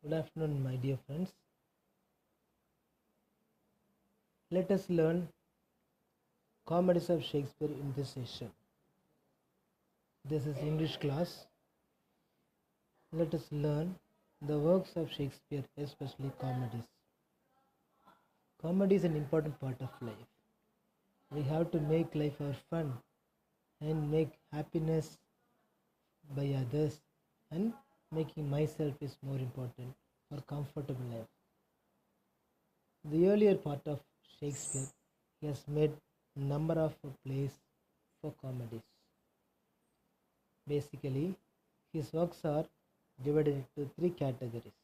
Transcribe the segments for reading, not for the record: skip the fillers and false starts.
Good afternoon, my dear friends. Let us learn comedies of Shakespeare in this session. This is English class. Let us learn the works of Shakespeare, especially comedies. Comedy is an important part of life. We have to make life our fun and make happiness by others, and making myself is more important for comfortable life. The earlier part of Shakespeare, he has made number of plays for comedies. Basically, his works are divided into three categories.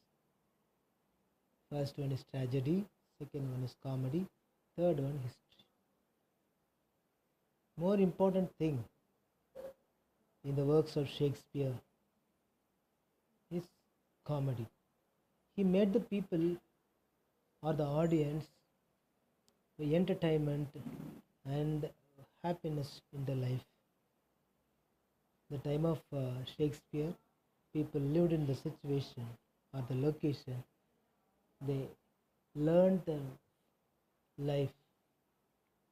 First one is tragedy, second one is comedy, third one history. More important thing in the works of Shakespeare is comedy. He made the people or the audience the entertainment and happiness in the life. The time of Shakespeare, people lived in the situation or the location. They learned the life.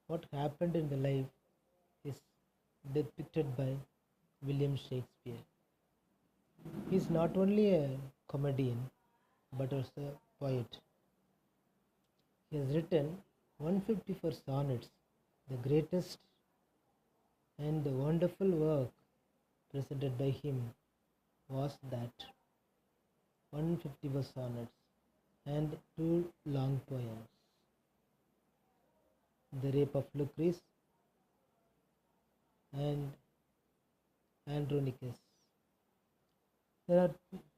What happened in the life is depicted by William Shakespeare. He is not only a comedian but also a poet. He has written 154 sonnets. The greatest and the wonderful work presented by him was that 154 sonnets and two long poems, The Rape of Lucrece and Andronicus. There are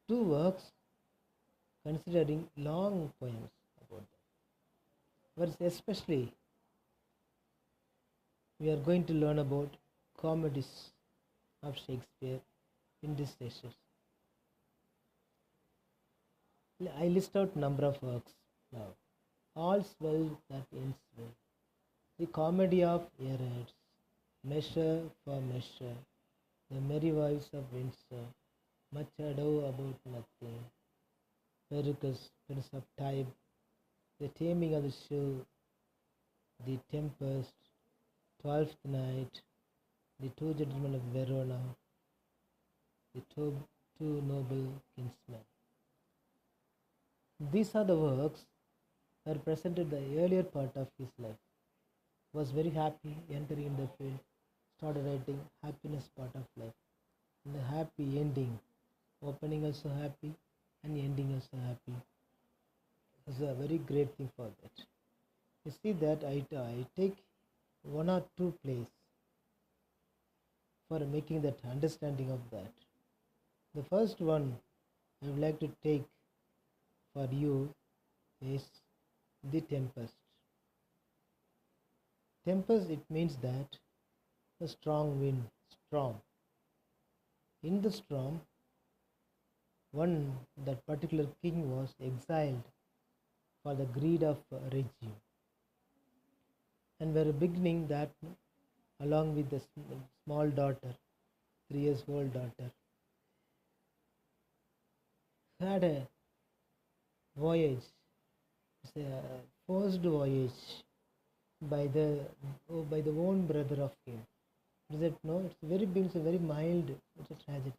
two works considering long poems about them. But especially we are going to learn about comedies of Shakespeare in this session. I list out number of works now. All's Well That Ends Well, The Comedy of Errors, Measure for Measure, The Merry Wives of Windsor, Much Ado About Nothing, Pericles, Prince of Tybe, The Taming of the Shrew, The Tempest, Twelfth Night, The Two Gentlemen of Verona, The Two Noble Kinsmen. These are the works that represented the earlier part of his life. He was very happy entering in the field, started writing happiness part of life. And the happy ending, opening also happy and ending also happy. It was a very great thing for that. You see that I take one or two plays for making that understanding of that. The first one I would like to take for you is The Tempest. Tempest, it means that a strong wind, storm. In the storm, that particular king was exiled for the greed of regime, and were beginning that along with the small daughter, 3 years old daughter, had a voyage, it's a forced voyage by the own brother of him. Is it no? It's very big, it's a very mild, it's a tragedy.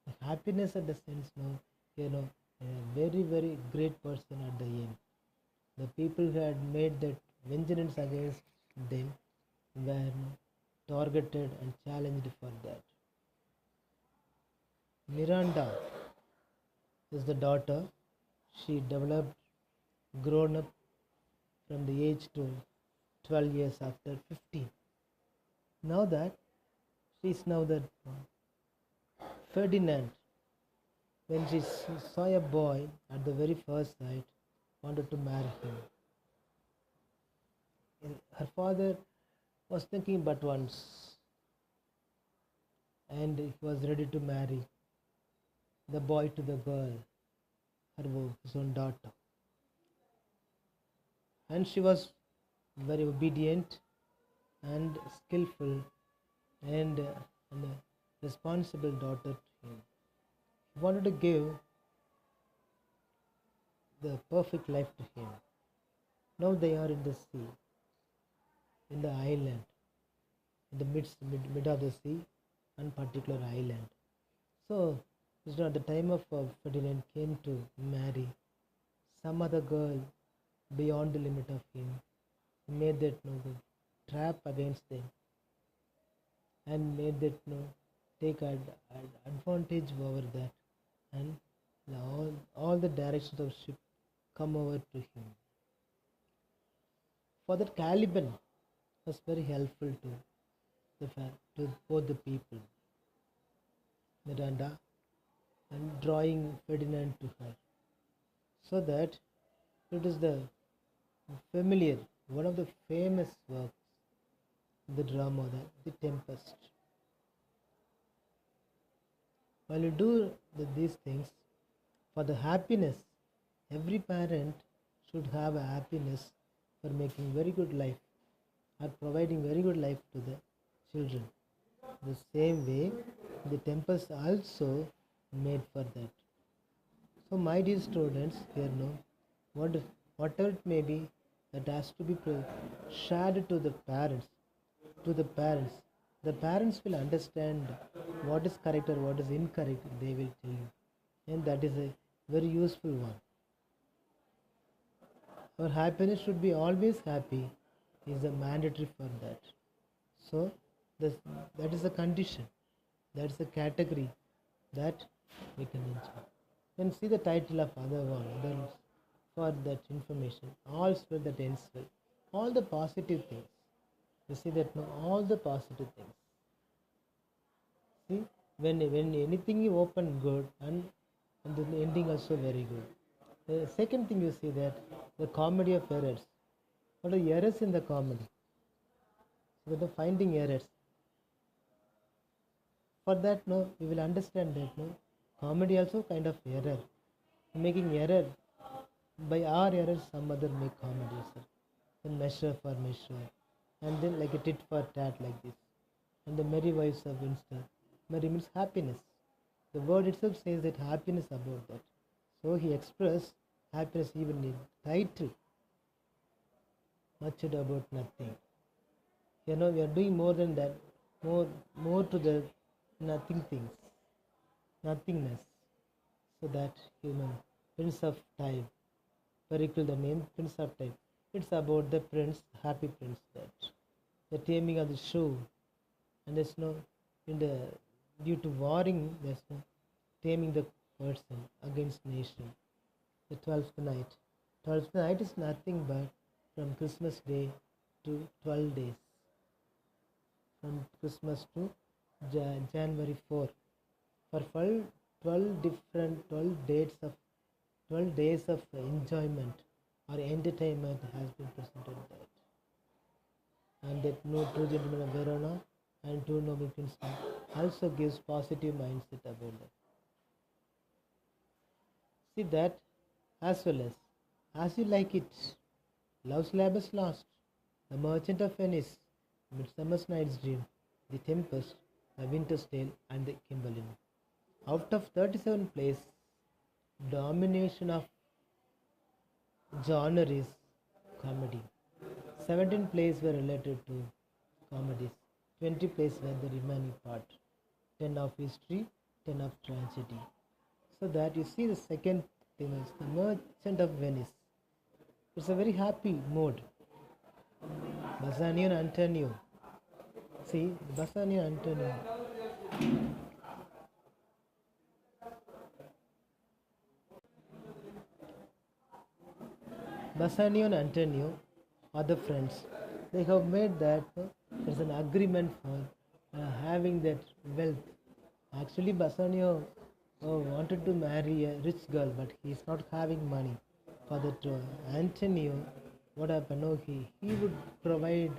The happiness at the sense, a very, very great person at the end. The people who had made that vengeance against them were targeted and challenged for that. Miranda is the daughter. She developed, grown up from the age to 12 years after 15. Now that she is now the Ferdinand, when she saw a boy at the very first sight, wanted to marry him. Her father was thinking but once, and he was ready to marry the boy to the girl, his own daughter. And she was very obedient and skillful and a responsible daughter to him. He wanted to give the perfect life to him. Now they are in the sea, in the island, in the mid of the sea, and particular island. So, at the time of Ferdinand came to marry some other girl beyond the limit of him, he made that trap against them and made that take advantage over that, and all the directions of ship come over to him. Father Caliban was very helpful to both the people, Miranda, and drawing Ferdinand to her, so that it is the familiar, one of the famous works, the drama, the Tempest. While you do these things, for the happiness, every parent should have a happiness for making very good life or providing very good life to the children. The same way, the Tempest also made for that. So, my dear students, here whatever it may be, that has to be shared to the parents. To the parents, the parents will understand what is correct or what is incorrect. They will tell you, and that is a very useful one. Our happiness should be always happy is a mandatory for that. So that is a condition, that is a category that we can enjoy. Then see the title of other one for that information. All's well that ends well. All the positive things. You see that all the positive things. See, when anything you open good and the ending also very good. The second thing you see that the comedy of errors. What are the errors in the comedy? So the finding errors. For that, we will understand that comedy also kind of error. Making error by our errors, some other make comedy. Sir. Then measure for measure, and then like a tit for tat like this. And the merry wives of Windsor. Merry means happiness. The word itself says that happiness about that. So he expressed happiness even in title. Much ado about nothing. We are doing more than that. More to the nothing things. Nothingness. So that human Prince of Time. Very cool the name Prince of Time. It's about the prince, happy prince, that the taming of the shoe, and there's due to warring, there's taming the person against nation. The 12th night. 12th night is nothing but from Christmas Day to 12 days. From Christmas to January 4. For 12 days of enjoyment or entertainment has been presented that. And that No True Gentleman of Verona and Two Noble Kinsmen also gives positive mindset about that. See that as well as you like it. Love's Labour's Lost, The Merchant of Venice, Midsummer's Night's Dream, The Tempest, The Winter's Tale, and The Cymbeline. Out of 37 plays, domination of genre is comedy. 17 plays were related to comedies. 20 plays were the remaining part. 10 of history, 10 of tragedy. So that you see the second thing is The Merchant of Venice. It's a very happy mood. Bassanio and Antonio. See, Bassanio and Antonio. Bassanio and Antonio are the friends. They have made that there's an agreement for having that wealth. Actually, Bassanio wanted to marry a rich girl, but he's not having money for that. Antonio, what happened? No, he would provide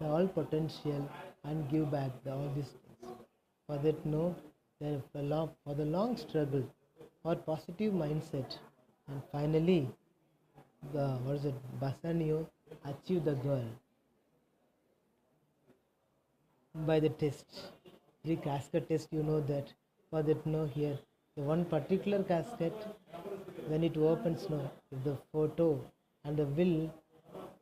all potential and give back all these things. For that, for the long struggle or positive mindset, and finally, Bassanio achieved the girl by the test. 3 casket test, that. For that, here, the one particular casket, when it opens now, if the photo and the will,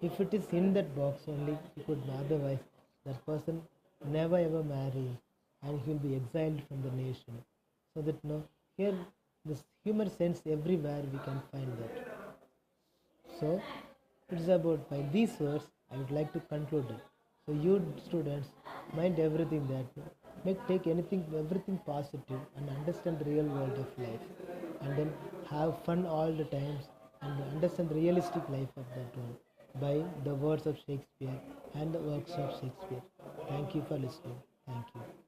if it is in that box only, you could, otherwise that person never ever marry and he will be exiled from the nation. So that no, here this humor sense everywhere we can find that. So it's about, by these words I would like to conclude it. So you students, mind everything that make, take anything, everything positive and understand the real world of life, and then have fun all the times and understand the realistic life of that one by the words of Shakespeare and the works of Shakespeare. Thank you for listening. Thank you.